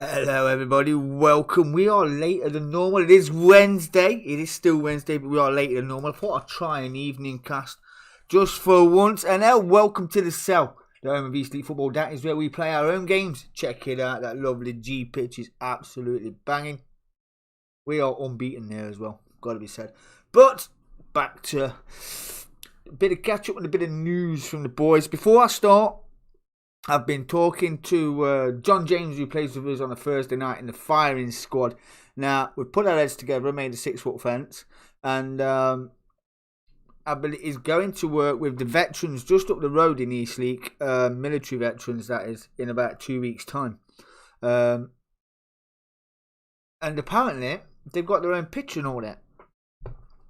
Hello everybody, welcome. We are later than normal. It is Wednesday. It is still Wednesday, but we are later than normal. I thought I'd try an evening cast just for once. And now, welcome to the Cell, the home of East League football. That is where we play our own games. Check it out. That lovely G pitch is absolutely banging. We are unbeaten there as well, got to be said. But back to a bit of catch up and a bit of news from the boys. Before I start, I've been talking to John James, who plays with us on a Thursday night in the firing squad. Now, we've put our heads together and made a 6-foot fence. And I believe he's going to work with the veterans just up the road in East League, military veterans, that is, in about 2 weeks' time. And apparently, they've got their own pitch and all that.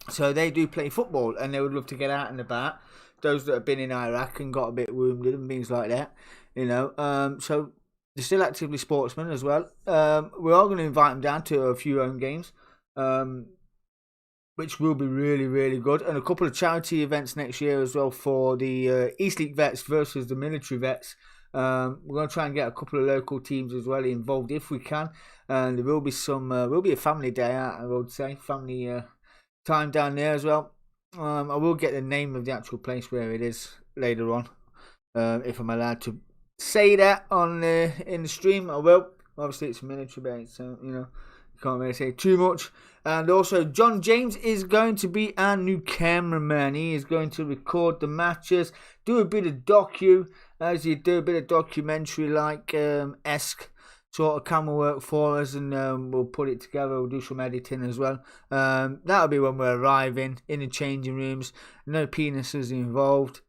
So they do play football and they would love to get out and about. Those that have been in Iraq and got a bit wounded and things like that. You know, so they're still actively sportsmen as well. We are going to invite them down to a few home games, which will be really, really good. And a couple of charity events next year as well for the East League vets versus the military vets. We're going to try and get a couple of local teams as well involved if we can. And there will be will be a family day out, I would say, family time down there as well. I will get the name of the actual place where it is later on, if I'm allowed to say that on in the stream. I will. Obviously, it's a military base, so you know, can't really say too much. And also, John James is going to be our new cameraman. He is going to record the matches, do a bit of as you do a bit of documentary like esque sort of camera work for us, and we'll put it together. We'll do some editing as well. That'll be when we're arriving in the changing rooms. No penises involved.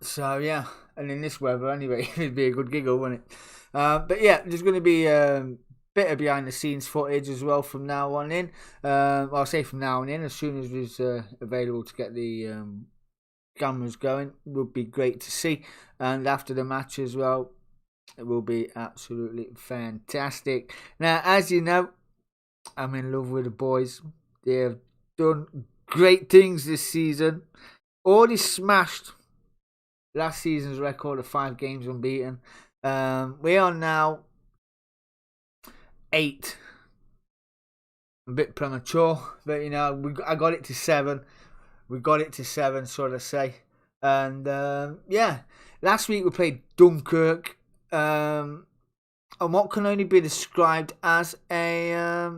So yeah, and in this weather anyway, it'd be a good giggle, wouldn't it? But yeah, there's going to be a bit of behind the scenes footage as well from now on in. I'll say from now on in, as soon as it's available to get the cameras going, would be great to see. And after the match as well, it will be absolutely fantastic. Now, as you know, I'm in love with the boys. They have done great things this season. Already smashed last season's record of 5 games unbeaten. We are now 8. A bit premature, but you know, I got it to 7. We got it to 7, so to say. And yeah, last week we played Dunkirk. And what can only be described as a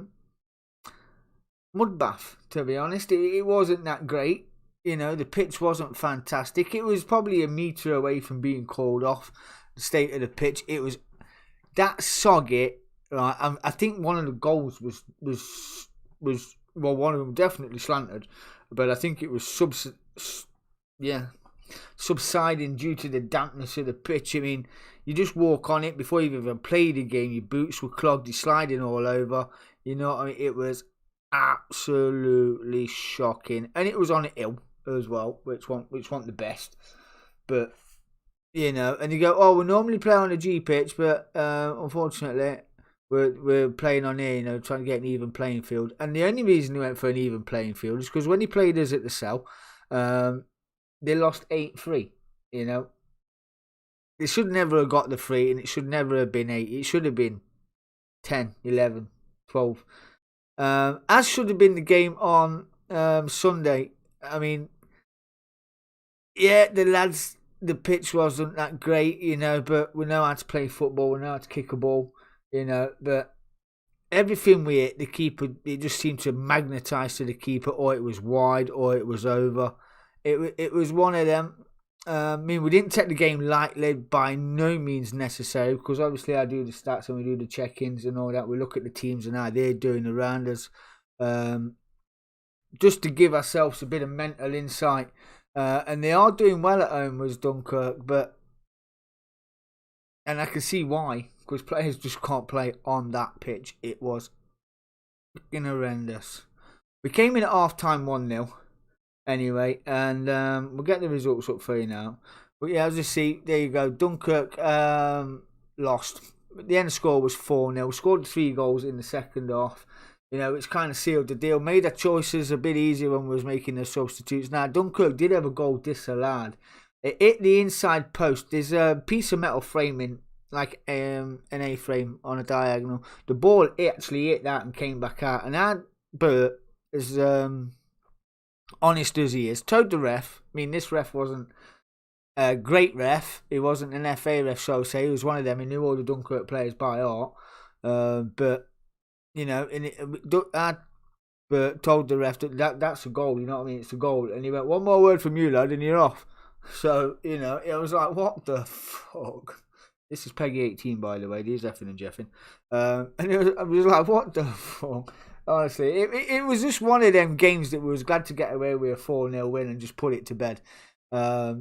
mud bath, to be honest. It wasn't that great. You know, the pitch wasn't fantastic. It was probably a metre away from being called off. The state of the pitch, it was that soggy. Right, I think one of the goals was well, one of them definitely slanted, but I think it was subsiding due to the dampness of the pitch. I mean, you just walk on it before you've even played the game. Your boots were clogged, you're sliding all over. You know what I mean? It was absolutely shocking, and it was on a hill as well, which wasn't the best. But you know, and you go, oh, we normally play on a G pitch, but unfortunately, we're playing on here. You know, trying to get an even playing field. And the only reason we went for an even playing field is because when he played us at the Cell, they lost 8-3. You know, they should never have got the 3, and it should never have been 8. It should have been 10, 11, 12. As should have been the game on Sunday. I mean, yeah, the lads, the pitch wasn't that great, you know, but we know how to play football, we know how to kick a ball, you know, but everything we hit, the keeper, it just seemed to magnetise to the keeper, or it was wide, or it was over. It was one of them. I mean, we didn't take the game lightly, by no means necessary, because obviously I do the stats and we do the check-ins and all that. We look at the teams and how they're doing around us, just to give ourselves a bit of mental insight. And they are doing well at home with Dunkirk, and I can see why, because players just can't play on that pitch. It was fucking horrendous. We came in at half-time 1-0. Anyway, and we'll get the results up for you now. But yeah, as you see, there you go. Dunkirk lost. The end score was 4-0. Scored 3 goals in the second half. You know, it's kind of sealed the deal. Made our choices a bit easier when we was making the substitutes. Now, Dunkirk did have a goal disallowed. It hit the inside post. There's a piece of metal framing like an A-frame on a diagonal. The ball actually hit that and came back out. And Bert, as honest as he is, told the ref. I mean, this ref wasn't a great ref. He wasn't an FA ref, so to say. He was one of them. He knew all the Dunkirk players by heart. But, you know, Bert told the ref that's a goal, you know what I mean? It's a goal. And he went, one more word from you, lad, and you're off. So, you know, it was like, what the fuck? This is Peggy 18, by the way. These effing and jeffing. And I was like, what the fuck? Honestly, it was just one of them games that we was glad to get away with a 4-0 win and just put it to bed. Now,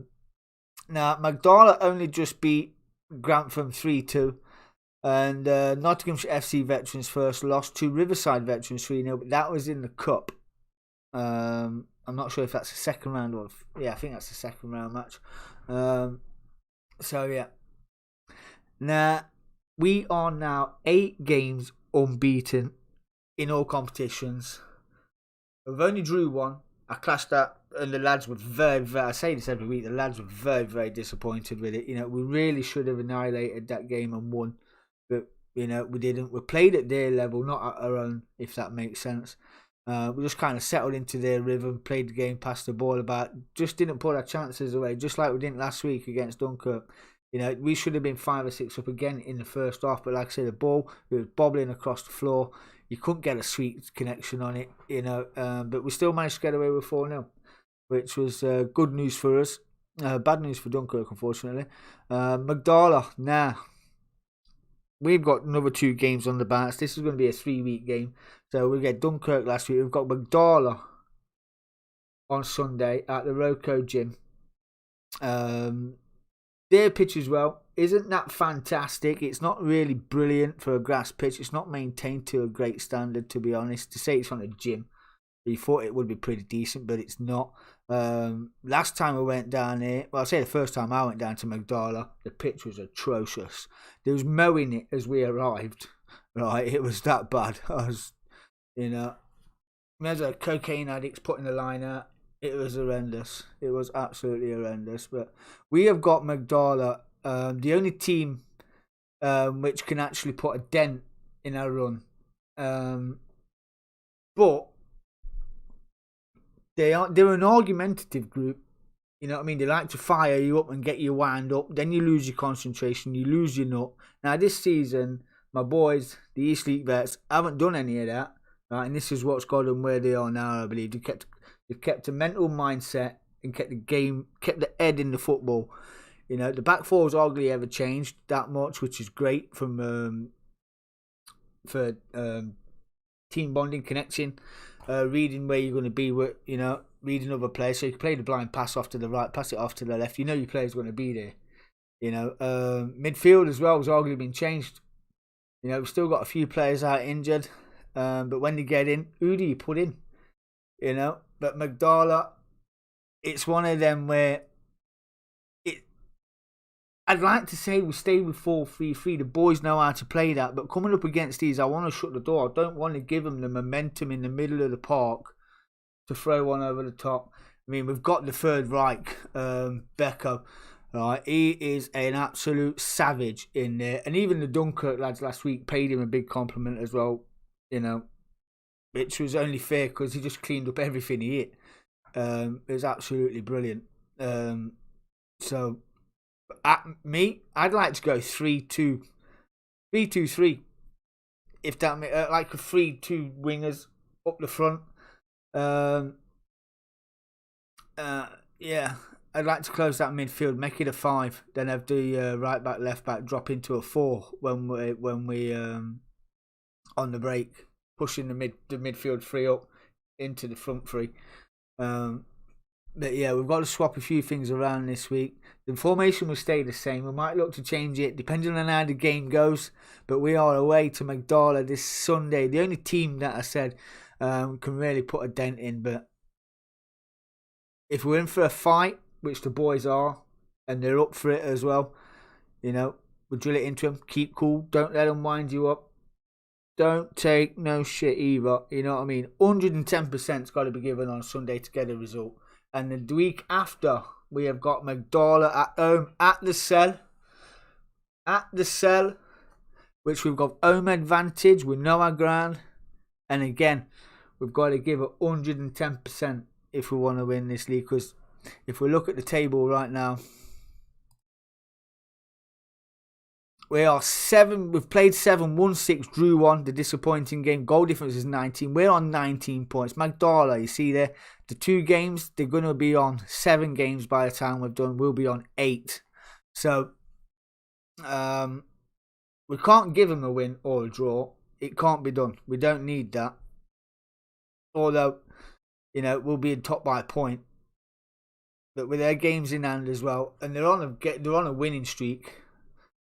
Magdala only just beat Grantham 3-2. And Nottinghamshire FC veterans first lost to Riverside veterans 3-0, but that was in the cup. I'm not sure if that's the second round or I think that's the second round match. So yeah. Now we are now 8 games unbeaten in all competitions. We've only drew one. I clashed that, and the lads were very, I say this every week, the lads were very, very disappointed with it. You know, we really should have annihilated that game and won. But, you know, we didn't. We played at their level, not at our own, if that makes sense. We just kind of settled into their rhythm, played the game, passed the ball about, just didn't put our chances away, just like we didn't last week against Dunkirk. You know, we should have been 5 or 6 up again in the first half, but like I said, the ball was bobbling across the floor. You couldn't get a sweet connection on it, you know, but we still managed to get away with 4-0, which was good news for us. Bad news for Dunkirk, unfortunately. Magdala, we've got another 2 games on the bounce. This is going to be a 3-week game. So we get Dunkirk last week. We've got Magdala on Sunday at the Roco Gym. Their pitch as well isn't that fantastic. It's not really brilliant for a grass pitch. It's not maintained to a great standard, to be honest. To say it's on a gym, you thought it would be pretty decent, but it's not. Last time I went down here, well, I'll say the first time I went down to Magdala, the pitch was atrocious. There was mowing it as we arrived. Right, it was that bad. I was, you know, there's a cocaine addicts putting the line out. It was horrendous. It was absolutely horrendous. But we have got Magdala, the only team which can actually put a dent in our run. But they're an argumentative group. You know what I mean? They like to fire you up and get you wound up. Then you lose your concentration. You lose your nut. Now this season, my boys, the East League vets, haven't done any of that. Right? And this is what's got them where they are now, I believe. They've kept a mental mindset and kept the head in the football. You know, the back four's hardly ever changed that much, which is great for team bonding, connection, reading where you're going to be, you know, reading other players. So you can play the blind pass off to the right, pass it off to the left. You know your player's going to be there. You know, midfield as well has arguably been changed. You know, we've still got a few players out injured, but when they get in, who do you put in? You know, but Magdala, it's one of them where I'd like to say we stay with 4-3-3. The boys know how to play that, but coming up against these, I want to shut the door. I don't want to give them the momentum in the middle of the park to throw one over the top. I mean, we've got the Third Reich, Becco. Right, he is an absolute savage in there, and even the Dunkirk lads last week paid him a big compliment as well. You know, which was only fair because he just cleaned up everything he hit. It was absolutely brilliant. So, I'd like to go 3-2, 3-2-3. If that like a 3-2 wingers up the front. Yeah, I'd like to close that midfield, make it a 5, then have the right back, left back drop into a 4 when we on the break, pushing the midfield 3 up into the front 3. But yeah, we've got to swap a few things around this week. The formation will stay the same. We might look to change it depending on how the game goes. But we are away to Magdala this Sunday. The only team that I said can really put a dent in. But if we're in for a fight, which the boys are, and they're up for it as well, you know, we'll drill it into them. Keep cool. Don't let them wind you up. Don't take no shit either. You know what I mean? 110%'s got to be given on Sunday to get a result. And the week after, we have got Magdala at home at the Cell. at the Cell, which we've got home advantage. We know our ground. And again, we've got to give 110% if we want to win this league. Because if we look at the table right now, we are 7. We've played 7, won 6, drew 1. The disappointing game. Goal difference is 19. We're on 19 points. Magdala, you see there, the 2 games, they're going to be on 7 games by the time we've done. We'll be on 8. So, we can't give them a win or a draw. It can't be done. We don't need that. Although, we'll be in top by a point. But with their games in hand as well, and they're on a winning streak.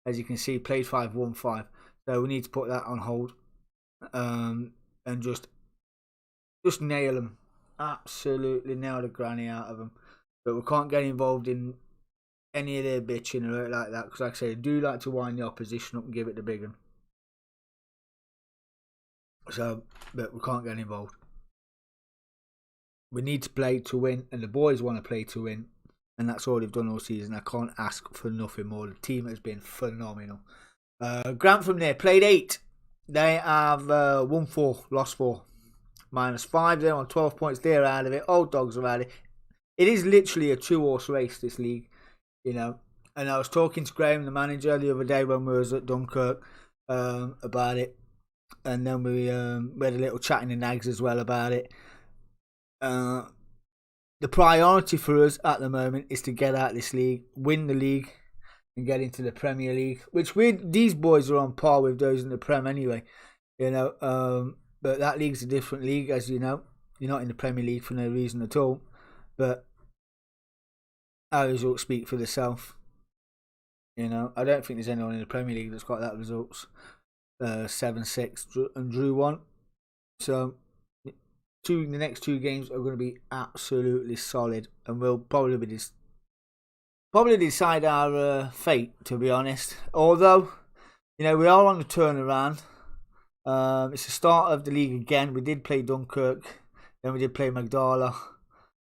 As you can see, played 5, won 5. So we need to put that on hold, and just nail them. Absolutely nail the granny out of them. But we can't get involved in any of their bitching or like that, because like I say, they do like to wind the opposition up and give it the big one. So, but we can't get involved. We need to play to win, and the boys want to play to win, and that's all they've done all season. I can't ask for nothing more. The team has been phenomenal. Grant from there played 8. They have won 4, lost 4, -5. They're on 12 points. They're out of it. Old dogs are out of it. It is literally a 2-horse race, this league, And I was talking to Graham, the manager, the other day when we was at Dunkirk, about it. And then we had a little chat in the Nags as well about it. The priority for us at the moment is to get out of this league, win the league, and get into the Premier League, which these boys are on par with those in the Prem anyway. But that league's a different league, as you know. You're not in the Premier League for no reason at all. But our results speak for themselves. I don't think there's anyone in the Premier League that's got that results. 7-6 and drew 1. So the next 2 games are going to be absolutely solid, and we'll probably decide our fate, to be honest. Although, we are on the turnaround. It's the start of the league again. We did play Dunkirk, then we did play Magdala.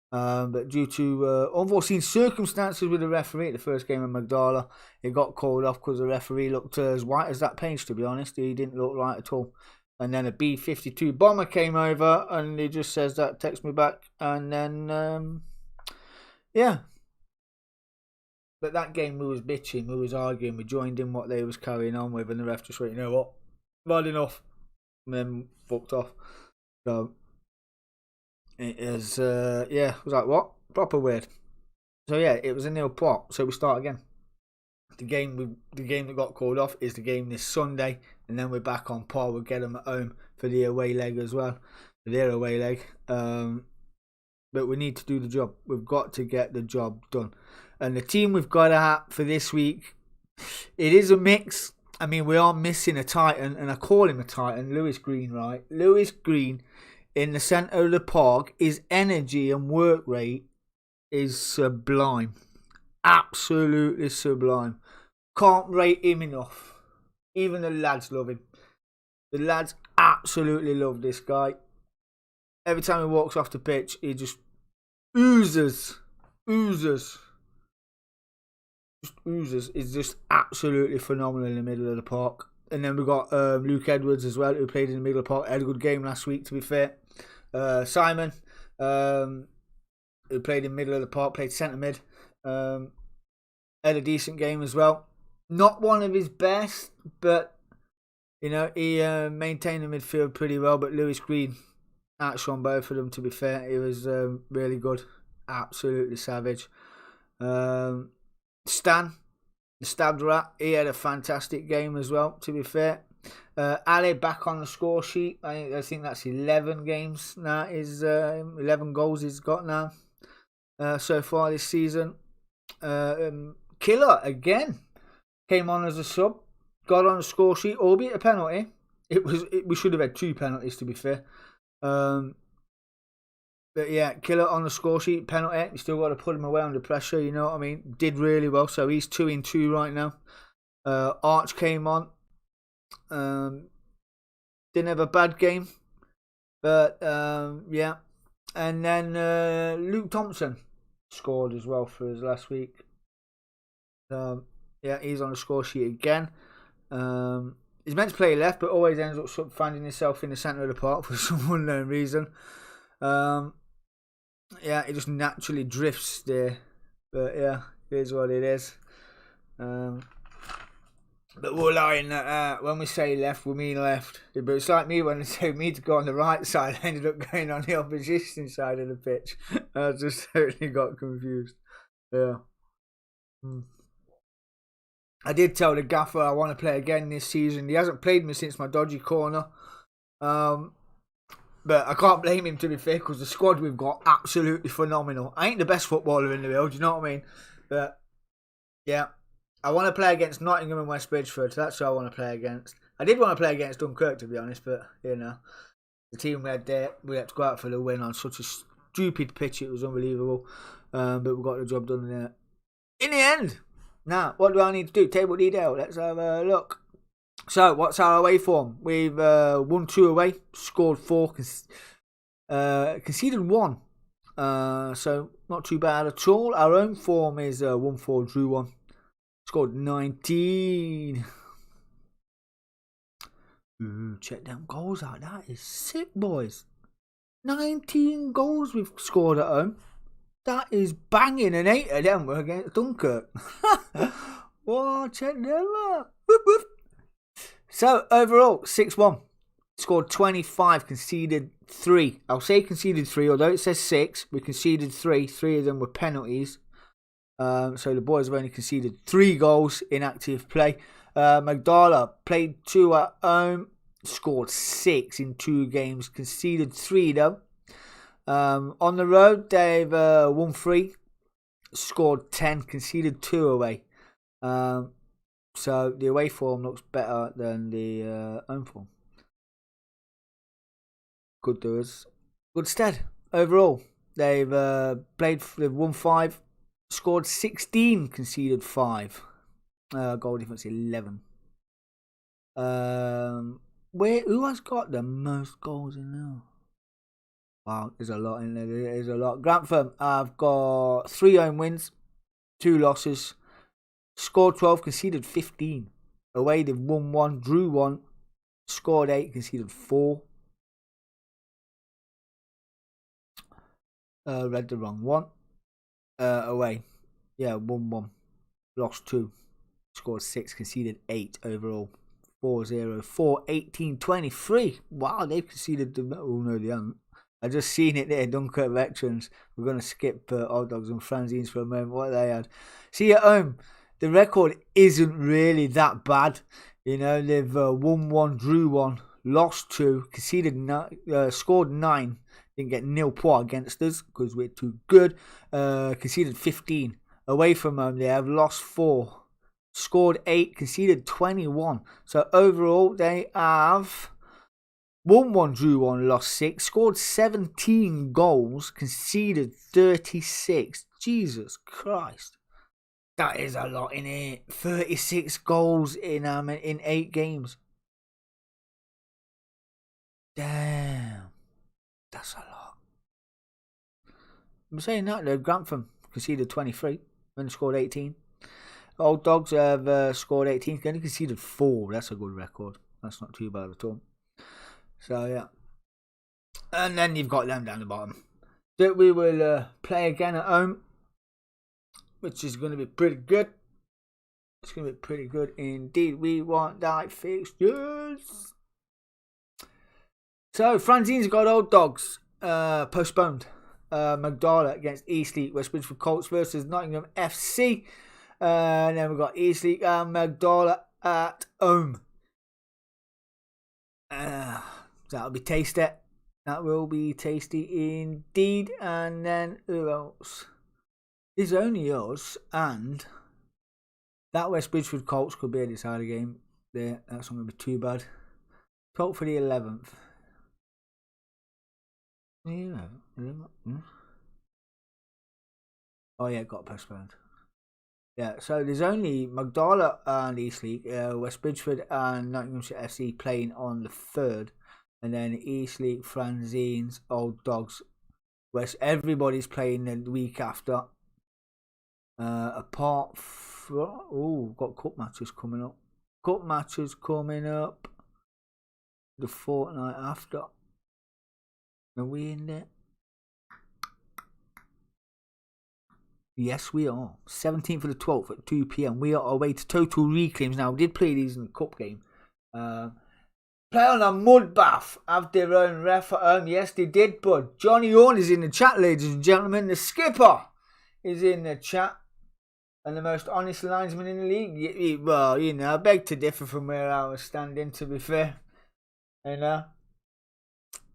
But due to unforeseen circumstances with the referee at the first game of Magdala, it got called off because the referee looked as white as that page, to be honest. He didn't look right at all. And then a B-52 bomber came over and he just says that, text me back. And then, yeah. But that game we was bitching, we was arguing, we joined in what they was carrying on with, and the ref just went, you know what, I've had enough. And then fucked off. So, it is, I was like, what? Proper weird. So yeah, it was a 0 pot. So we start again. The game that got called off is the game this Sunday, and then we're back on par. We'll get them at home for the away leg as well, for their away leg. But we need to do the job. We've got to get the job done. And the team we've got at for this week, it is a mix. I mean, we are missing a Titan, and I call him a Titan, Lewis Green, right? Lewis Green in the centre of the park, his energy and work rate is sublime. Absolutely sublime. Can't rate him enough. Even the lads love him. The lads absolutely love this guy. Every time he walks off the pitch, he just oozes. Is just absolutely phenomenal in the middle of the park. And then we've got Luke Edwards as well, who played in the middle of the park. Had a good game last week, to be fair. Simon, who played in the middle of the park, played centre mid. Had a decent game as well. Not one of his best, but he maintained the midfield pretty well. But Lewis Green outshone both of them, to be fair. He was really good. Absolutely savage. Stan, the stabbed rat, he had a fantastic game as well, to be fair. Ali back on the score sheet. I think that's 11 games now. 11 goals he's got now so far this season. Killer again came on as a sub, got on the score sheet, albeit a penalty. We should have had 2 penalties, to be fair. But yeah, Killer on the score sheet, penalty. You still got to put him away under pressure, you know what I mean? Did really well, so he's 2-2 right now. Arch came on. Didn't have a bad game, but yeah. And then Luke Thompson scored as well for us last week. Yeah, he's on the score sheet again. He's meant to play left, but always ends up sort of finding himself in the centre of the park for some unknown reason. Yeah, he just naturally drifts there. But yeah, it is what it is. But we're lying that when we say left, we mean left. But it's like me when they say me to go on the right side, I ended up going on the opposition side of the pitch. I just totally got confused. Yeah. I did tell the gaffer I want to play again this season. He hasn't played me since my dodgy corner. But I can't blame him, to be fair, because the squad we've got absolutely phenomenal. I ain't the best footballer in the world, you know what I mean? But yeah, I want to play against Nottingham and West Bridgeford. That's who I want to play against. I did want to play against Dunkirk, to be honest, but you know, the team we had there, we had to go out for the win on such a stupid pitch. It was unbelievable, but we got the job done there in the end. Now, what do I need to do? Table detail. Let's have a look. So, what's our away form? We've won 2 away, scored 4, conceded 1. So, not too bad at all. Our own form is 1-4, drew 1, scored 19. Ooh, check them goals out. That is sick, boys. 19 goals we've scored at home. That is banging, and 8 of them were against Dunkirk. Whoa, check them out. Whoop, whoop. So, overall, 6-1. Scored 25, conceded 3. I'll say conceded 3, although it says 6. We conceded 3. 3 of them were penalties. So, the boys have only conceded 3 goals in active play. Magdala played 2 at home. Scored 6 in 2 games. Conceded 3, though. On the road, they've won 3. Scored 10. Conceded 2 away. So the away form looks better than the home form. Good doers. Good stead. Overall, they've won 5, scored 16, conceded 5. Goal difference 11. Who has got the most goals in there? Wow, there's a lot in there. There's a lot. Grantham, I've got 3 home wins, 2 losses. Scored 12, conceded 15. Away, they've won 1, drew 1, scored 8, conceded 4. Read the wrong one. Away, yeah, won 1, lost 2, scored 6, conceded 8 overall. 4-0, 4-18, 23. Wow, they've conceded the. Oh no, they haven't. I just seen it there. Dunkirk veterans. We're gonna skip Old Dogs and Franzines for a moment. What they had. See at home, the record isn't really that bad. You know, they've won 1, drew 1, lost 2, conceded 9, scored 9. Didn't get nil point against us because we're too good. Conceded 15. Away from home, they have lost 4. Scored 8, conceded 21. So overall, they have won 1, drew 1, lost 6. Scored 17 goals, conceded 36. Jesus Christ. That is a lot in it. 36 goals in 8 games. Damn. That's a lot. I'm saying that, though. Grantham conceded 23 and scored 18. Old Dogs have scored 18, only conceded 4. That's a good record. That's not too bad at all. So, yeah. And then you've got them down the bottom. That we will play again at home, which is going to be pretty good. It's going to be pretty good indeed. We want that fixtures. So, Franzine's got Old Dogs postponed. Magdala against Eastleigh, West Bridgeford Colts versus Nottingham FC. And then we've got Eastleigh and Magdala at home. That'll be tasty. That will be tasty indeed. And then who else? There's only us and that West Bridgeford Colts could be a decided game. There, that's not going to be too bad. 12th for the 11th. Yeah. Oh yeah, it got postponed. Yeah, so there's only Magdala and Eastleigh, West Bridgeford and Nottinghamshire FC playing on the 3rd, and then Eastleigh, Franzines, Old Dogs, West. Everybody's playing the week after. Apart from, got cup matches coming up. Cup matches coming up the fortnight after. Are we in there? Yes, we are. 17th of the 12th at 2 p.m. We are away to Total Reclaims. Now, we did play these in the cup game. Play on a mud bath. Have their own ref at home. Yes, they did, but Johnny Horn is in the chat, ladies and gentlemen. The skipper is in the chat. And the most honest linesman in the league. Well, I beg to differ from where I was standing, to be fair. It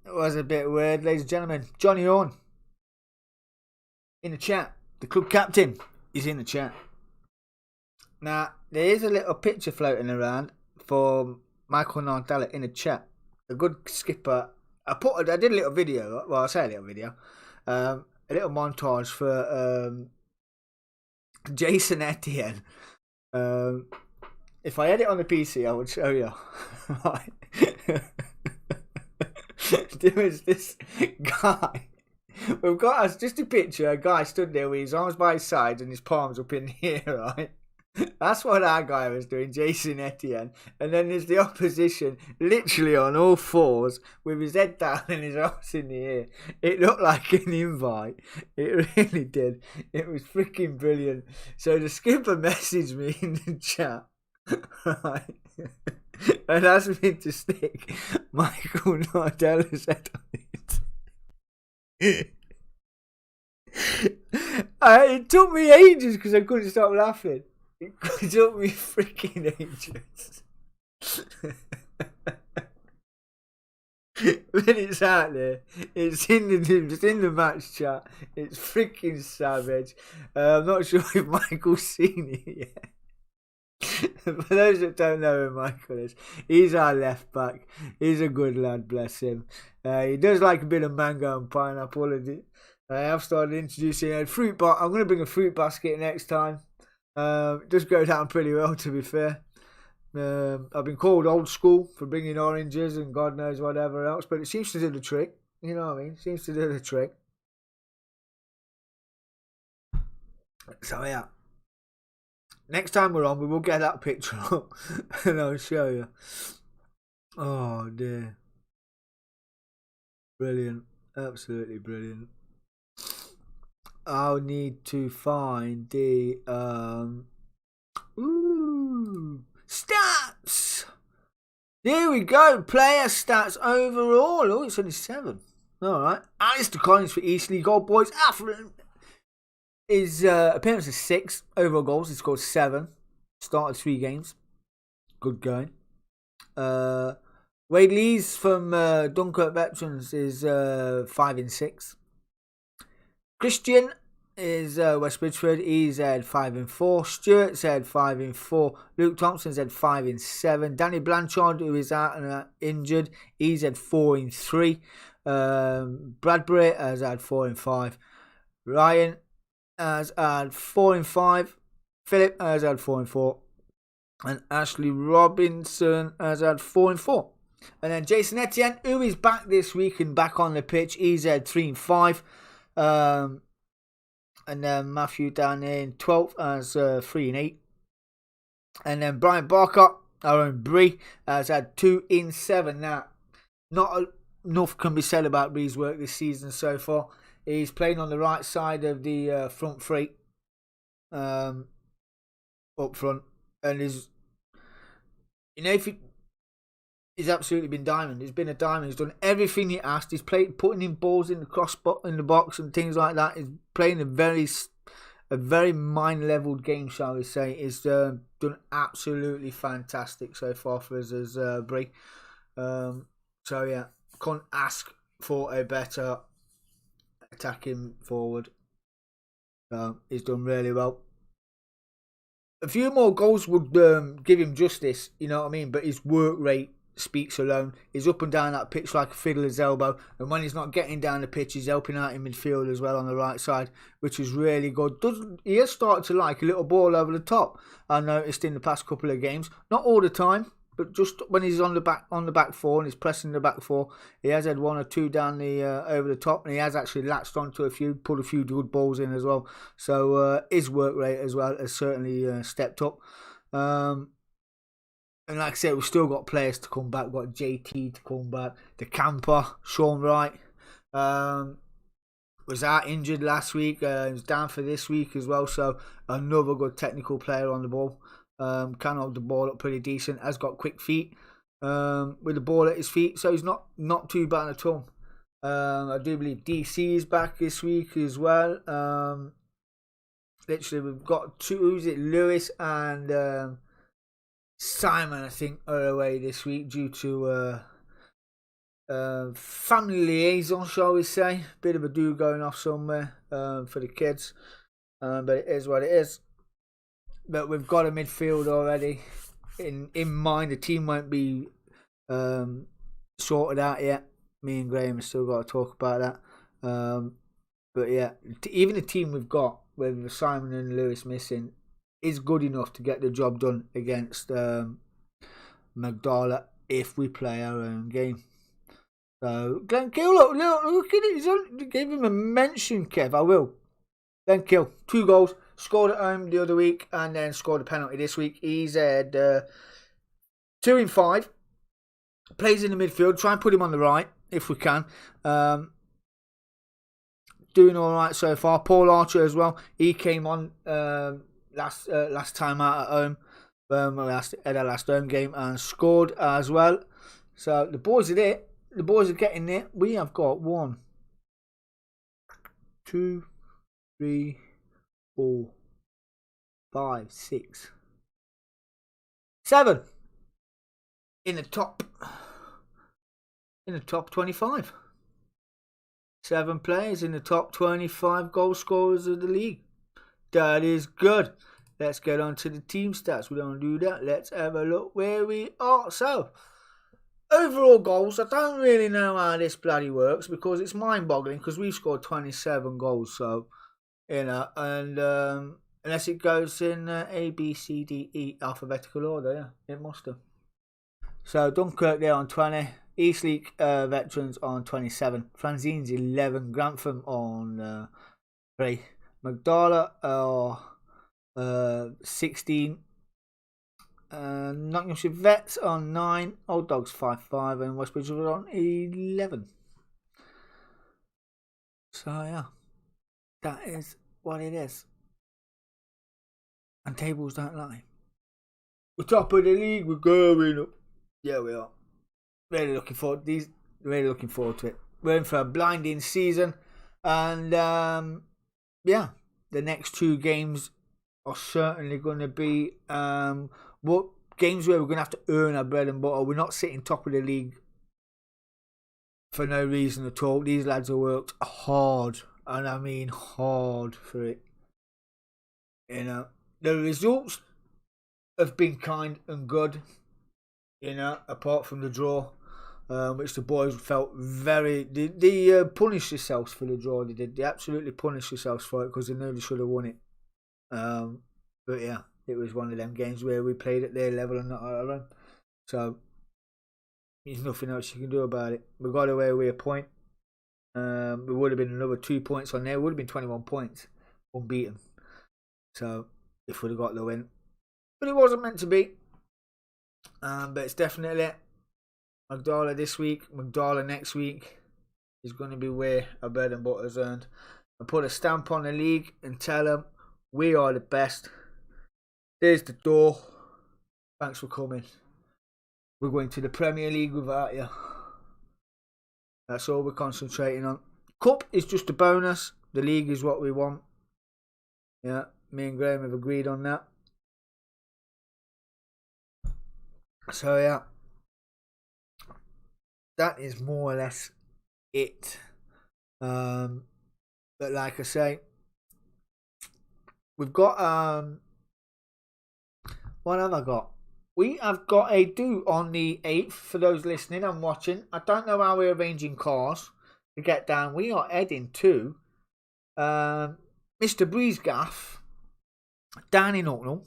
was a bit weird, ladies and gentlemen. Johnny Horn in the chat. The club captain is in the chat. Now, there is a little picture floating around for Michael Nardella in the chat. A good skipper. I did a little video. Well, I say a little video. A little montage for Jason Etienne. If I had it on the PC, I would show you. Right. There was this guy. We've got just a picture. A guy stood there with his arms by his sides and his palms up in the air, right? That's what our guy was doing, Jason Etienne. And then there's the opposition, literally on all fours, with his head down and his arms in the air. It looked like an invite. It really did. It was freaking brilliant. So the skipper messaged me in the chat, right? And asked me to stick Michael Nardella's head on it. It took me ages because I couldn't stop laughing. It took me freaking ages. When it's out there, it's in the match chat. It's freaking savage. I'm not sure if Michael's seen it yet. For those that don't know who Michael is, he's our left back. He's a good lad, bless him. He does like a bit of mango and pineapple. And I've started introducing a fruit basket. I'm going to bring a fruit basket next time. It does go down pretty well, to be fair. I've been called old school for bringing oranges and God knows whatever else, but it seems to do the trick. You know what I mean? It seems to do the trick. So yeah. Next time we're on, we will get that picture up and I'll show you. Oh dear. Brilliant. Absolutely brilliant. I'll need to find the stats. There we go. Player stats overall. Oh, it's only 7. Alright. Alistair Collins for Eastleigh. Goal boys. His appearance is 6. Overall goals, he scored 7. Started 3 games. Good going. Wade Lees from Dunkirk Veterans is 5 and 6. Christian is West Bridgeford. He's had 5 and 4. Stuart's had 5 and 4. Luke Thompson's had 5 and 7. Danny Blanchard, who is out and injured, he's had 4 and 3. Bradbury has had 4 and 5. Ryan has had 4 and 5. Philip has had 4 and 4. And Ashley Robinson has had 4 and 4. And then Jason Etienne, who is back this week and back on the pitch, he's had 3 and 5. And then Matthew down in 12th has 3 and 8. And then Brian Barker, our own Bree, has had 2 in 7. Now, not enough can be said about Bree's work this season so far. He's playing on the right side of the front three, up front, and he's absolutely been diamond. He's been a diamond. He's done everything he asked. He's putting in balls in the box and things like that. He's playing a very mind-leveled game, shall we say. He's done absolutely fantastic so far for us as Bree. So yeah, can't ask for a better attacking forward. He's done really well. A few more goals would give him justice, you know what I mean? But his work rate speaks alone. He's up and down that pitch like a fiddler's elbow, and when he's not getting down the pitch, he's helping out in midfield as well on the right side, which is really good. He has started to like a little ball over the top, I noticed in the past couple of games. Not all the time, but just when he's on the back four and he's pressing the back four, he has had one or two down the over the top, and he has actually latched onto a few, put a few good balls in as well. So his work rate as well has certainly stepped up. And like I said, we've still got players to come back. We've got JT to come back, the camper, Sean Wright. Was out injured last week. He was down for this week as well. So another good technical player on the ball. Can hold the ball up pretty decent. Has got quick feet with the ball at his feet. So he's not too bad at all. I do believe DC is back this week as well. Literally, we've got two. Who's it? Lewis and Simon, I think, are away this week due to family liaison, shall we say. Bit of a do going off somewhere for the kids. But it is what it is. But we've got a midfield already in mind. The team won't be sorted out yet. Me and Graham have still got to talk about that. But yeah, even the team we've got with Simon and Lewis missing is good enough to get the job done against Magdala if we play our own game. So Glenn Kill, look at it. Give him a mention, Kev. I will. Glenn Kill, 2 goals. Scored at home the other week and then scored a penalty this week. He's had 2 in 5. Plays in the midfield. Try and put him on the right if we can. Doing all right so far. Paul Archer as well. He came on last time out at home. At our last home game and scored as well. So the boys are there. The boys are getting there. We have got 1, 2, 3, 4, 5, 6, 7 in the top 25. 7 players in the top 25 goal scorers of the league. That is good. Let's get on to the team stats. We don't do that. Let's have a look where we are. So, overall goals, I don't really know how this bloody works because it's mind-boggling because we've scored 27 goals. So, you know, and unless it goes in A, B, C, D, E alphabetical order, yeah, it must have. So, Dunkirk there on 20. East Leake veterans on 27. Franzine's 11. Grantham on 3. Magdala 16. Nottinghamshire Vets on 9. Old Dogs 5-5. And West Bridgeford on 11. So yeah, that is what it is. And tables don't lie. We're top of the league. We're going up. Yeah, we are. Really looking forward to these. Really looking forward to it. We're in for a blinding season, and yeah, the next 2 games are certainly going to be what games where we're going to have to earn our bread and butter. We're not sitting top of the league for no reason at all. These lads have worked hard, and I mean hard for it. You know, the results have been kind and good. You know, apart from the draw, which the boys felt very... They punished themselves for the draw. They did. They absolutely punished themselves for it because they knew they should have won it. But yeah, it was one of them games where we played at their level and not at our own. So, there's nothing else you can do about it. We got away with a point. It would have been another 2 points on there. It would have been 21 points. Unbeaten. So, if we'd have got the win. But it wasn't meant to be. But it's definitely Magdala this week, Magdala next week is going to be where our bread and butter is earned. And put a stamp on the league and tell them we are the best. There's the door. Thanks for coming. We're going to the Premier League without you. That's all we're concentrating on. Cup is just a bonus. The league is what we want. Yeah, me and Graham have agreed on that. So yeah, that is more or less it. But like I say, we've got what have I got? We have got a do on the 8th for those listening and watching. I don't know how we're arranging cars to get down. We are heading to Mr. Breezegaff down in Hucknall.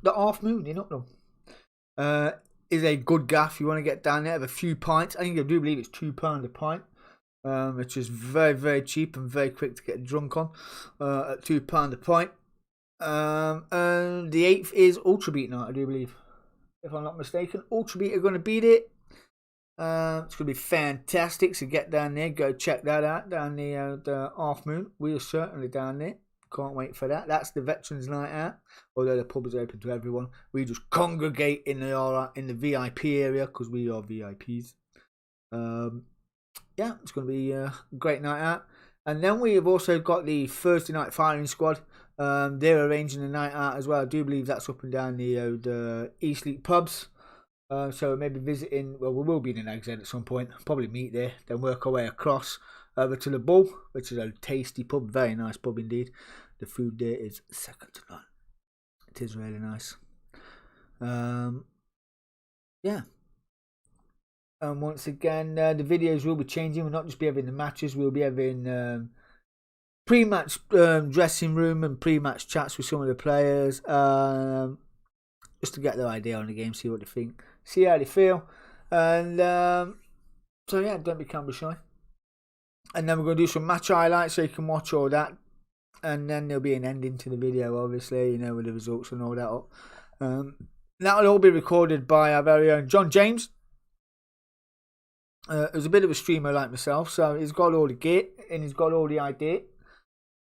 The Half Moon in Upton is a good gaff. You want to get down there, have a few pints. I think I do believe it's £2 a pint, which is very, very cheap and very quick to get drunk on at £2 a pint. And the 8th is Ultra Beat night, I do believe, if I'm not mistaken. Ultra Beat are going to beat it. It's going to be fantastic. So get down there, go check that out down the Half Moon. We are certainly down there. Can't wait for that. That's the Veterans Night Out. Although the pub is open to everyone, we just congregate in the VIP area because we are VIPs. Yeah, it's going to be a great night out. And then we have also got the Thursday night firing squad. They're arranging the night out as well. I do believe that's up and down the East League pubs. So maybe visiting. Well, we will be in the Nag's Head at some point. Probably meet there, then work our way across over to the Bull, which is a tasty pub, very nice pub indeed. The food there is second to none. It is really nice. Yeah. And once again, the videos will be changing. We'll not just be having the matches. We'll be having pre-match dressing room and pre-match chats with some of the players, just to get their idea on the game, see what they think, see how they feel, and so yeah, don't be camera shy. And then we're going to do some match highlights so you can watch all that, and then there'll be an ending to the video, obviously, you know, with the results and all that. That'll all be recorded by our very own John James. Who's a bit of a streamer like myself, so he's got all the gear and he's got all the idea.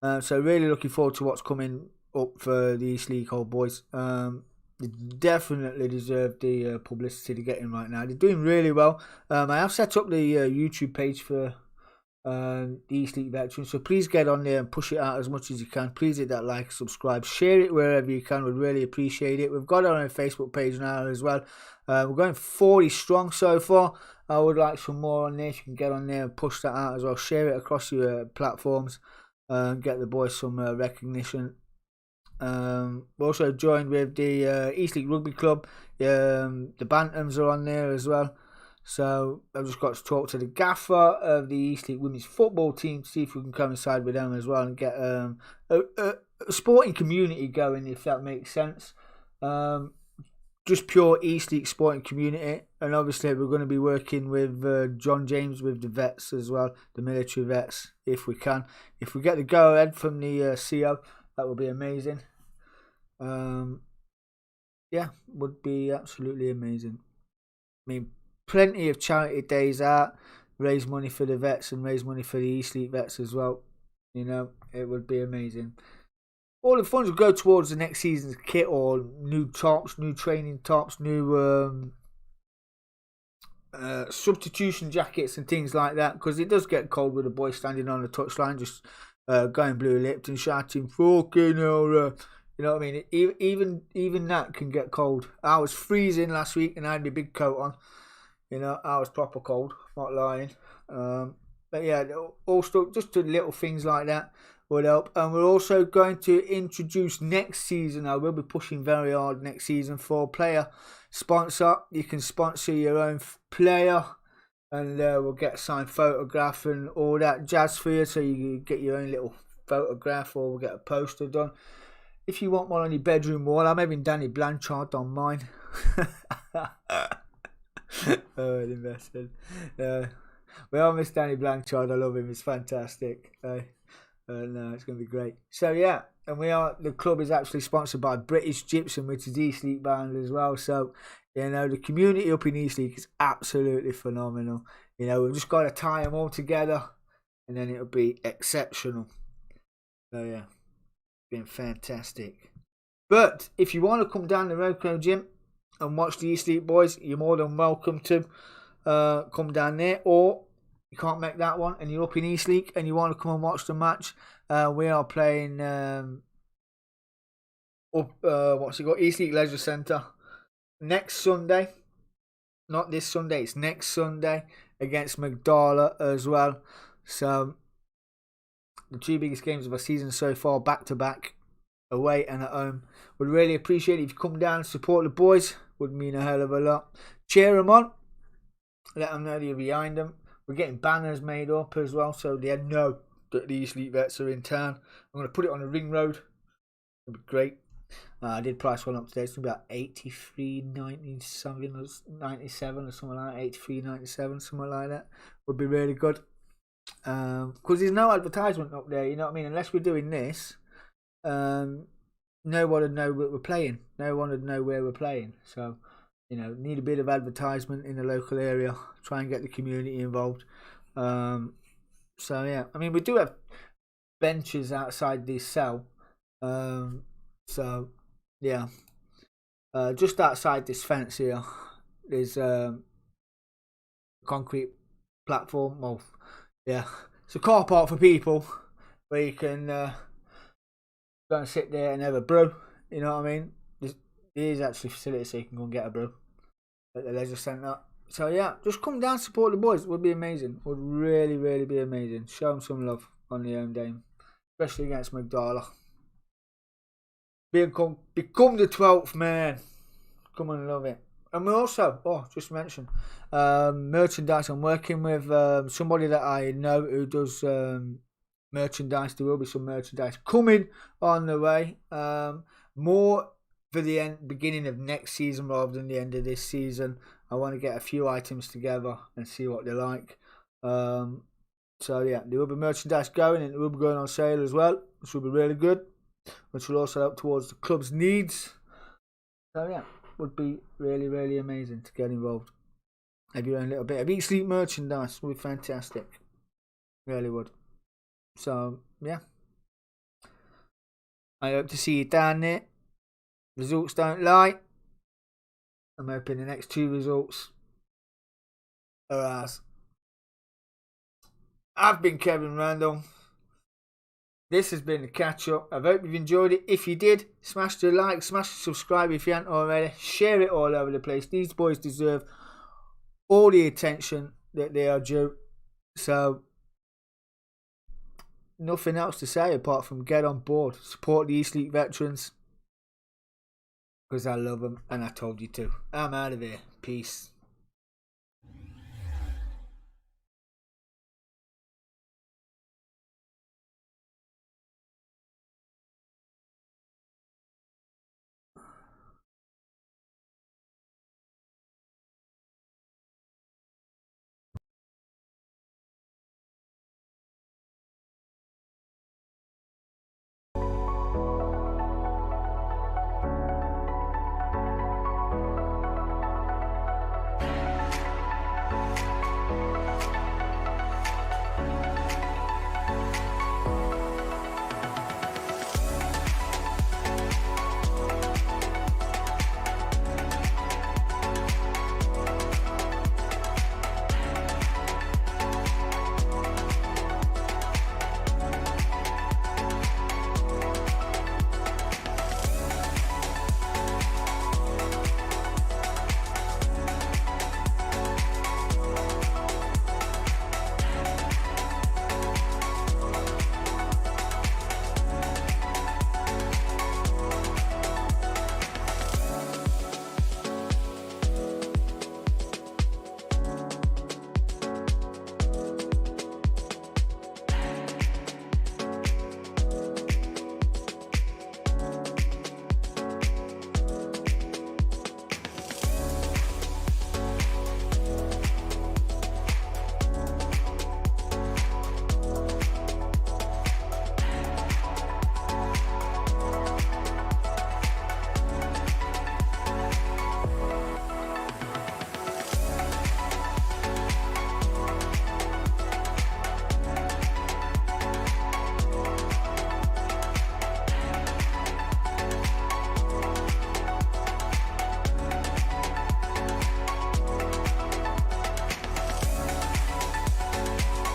So really looking forward to what's coming up for the East League Old Boys. They definitely deserve the publicity they're getting right now. They're doing really well. I have set up the YouTube page for the East League Veterans, so please get on there and push it out as much as you can. Please hit that like, subscribe, share it wherever you can. We'd really appreciate it. We've got our own Facebook page now as well. We're going 40 strong so far. I would like some more on there. If you can get on there and push that out as well, share it across your platforms, get the boys some recognition. We're also joined with the East League Rugby Club. The Bantams are on there as well. So I've just got to talk to the gaffer of the East League Women's Football team to see if we can coincide with them as well and get a sporting community going, if that makes sense. Just pure East League sporting community. And obviously we're going to be working with John James with the vets as well, the military vets, if we can. If we get the go ahead from the CO, that would be amazing. Yeah, would be absolutely amazing. I mean, plenty of charity days out, raise money for the vets and raise money for the East League vets as well. You know, it would be amazing. All the funds will go towards the next season's kit or new tops, new training tops, new substitution jackets and things like that, because it does get cold with the boys standing on the touchline just going blue-lipped and shouting fucking hell. You know what I mean? Even that can get cold. I was freezing last week and I had my big coat on. You know, I was proper cold, not lying. But yeah, all stuff, just the little things like that would help. And we're also going to introduce next season. I will be pushing very hard next season for player sponsor. You can sponsor your own player, and we'll get a signed photograph and all that jazz for you. So you get your own little photograph, or we'll get a poster done. If you want one on your bedroom wall, I'm having Danny Blanchard on mine. Oh, invested. We all miss Danny Blanchard. I love him. He's fantastic. No, it's going to be great. So yeah, and the club is actually sponsored by British Gypsum, which is East League bound as well. So you know, the community up in East League is absolutely phenomenal. You know, we've just got to tie them all together, and then it'll be exceptional. So yeah, been fantastic. But if you want to come down the Roco Gym and watch the East League boys, you're more than welcome to come down there. Or you can't make that one and you're up in East League and you want to come and watch the match, we are playing East League Leisure Centre next Sunday. Not this Sunday, it's next Sunday against Magdala as well. So the two biggest games of our season so far, back to back, away and at home. Would really appreciate it if you come down and support the boys. Would mean a hell of a lot. Cheer them on. Let them know you're behind them. We're getting banners made up as well, so they know that the East League vets are in town. I'm going to put it on the ring road. It'll be great. I did price one up today. It's about 83.90 something, or 97 or something like that. 83.97, something like that. Would be really good. Because there's no advertisement up there. You know what I mean? Unless we're doing this, no one would know what we're playing. No one would know where we're playing. So, you know, need a bit of advertisement in the local area. Try and get the community involved. So yeah, I mean, we do have benches outside this cell. So yeah, just outside this fence here, there's a concrete platform. Well, yeah, it's a car park for people where you can go and sit there and have a brew. You know what I mean? There is actually facilities so you can go and get a brew at the leisure centre. So yeah, just come down, support the boys. It would be amazing. It would really, really be amazing. Show them some love on the home game, especially against Magdala. Become the 12th man. Come and love it. And we also, just mention, merchandise. I'm working with somebody that I know who does merchandise. There will be some merchandise coming on the way. More for the beginning of next season rather than the end of this season. I want to get a few items together and see what they like. So yeah, there will be merchandise going, and it will be going on sale as well, which will be really good, which will also help towards the club's needs. So yeah, would be really, really amazing to get involved. Have your own little bit of Eat Sleep merchandise would be fantastic. Really would. So yeah, I hope to see you down there. Results don't lie. I'm hoping the next 2 results are ours. I've been Kevin Randall. This has been the catch up. I hope you've enjoyed it. If you did, smash the like, smash the subscribe if you haven't already. Share it all over the place. These boys deserve all the attention that they are due. So, nothing else to say apart from get on board. Support the East League veterans. Because I love them and I told you to. I'm out of here. Peace.